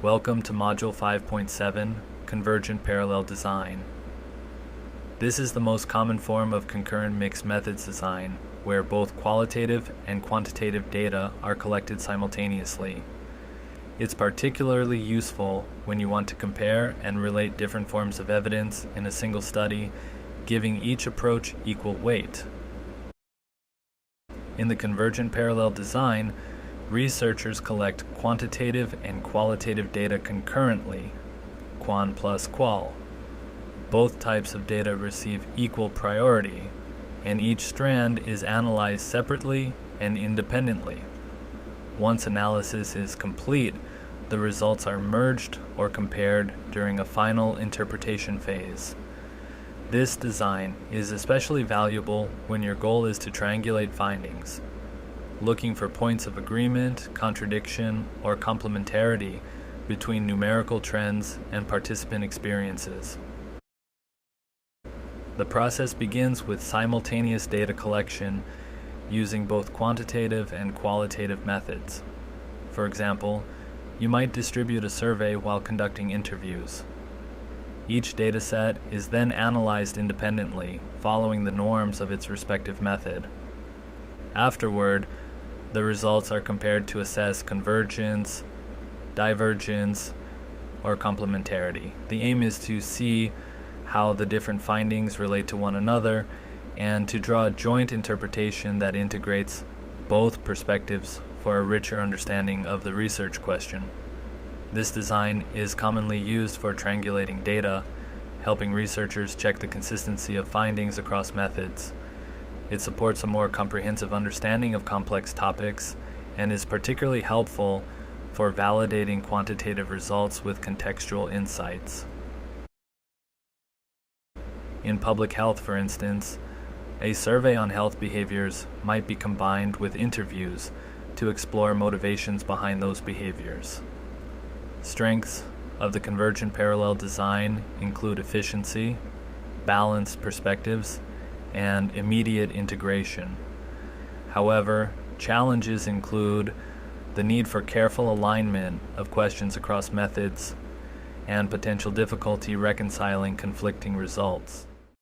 Welcome to Module 5.7, Convergent Parallel Design. This is the most common form of concurrent mixed methods design, where both qualitative and quantitative data are collected simultaneously. It's particularly useful when you want to compare and relate different forms of evidence in a single study, giving each approach equal weight. In the convergent parallel design, researchers collect quantitative and qualitative data concurrently, QUAN+QUAL. Both types of data receive equal priority, and each strand is analyzed separately and independently. Once analysis is complete, the results are merged or compared during a final interpretation phase. This design is especially valuable when your goal is to triangulate findings, looking for points of agreement, contradiction, or complementarity between numerical trends and participant experiences. The process begins with simultaneous data collection using both quantitative and qualitative methods. For example, you might distribute a survey while conducting interviews. Each dataset is then analyzed independently, following the norms of its respective method. Afterward, the results are compared to assess convergence, divergence, or complementarity. The aim is to see how the different findings relate to one another and to draw a joint interpretation that integrates both perspectives for a richer understanding of the research question. This design is commonly used for triangulating data, helping researchers check the consistency of findings across methods. It supports a more comprehensive understanding of complex topics and is particularly helpful for validating quantitative results with contextual insights. In public health, for instance, a survey on health behaviors might be combined with interviews to explore motivations behind those behaviors. Strengths of the convergent parallel design include efficiency, balanced perspectives, and immediate integration. However, challenges include the need for careful alignment of questions across methods and potential difficulty reconciling conflicting results.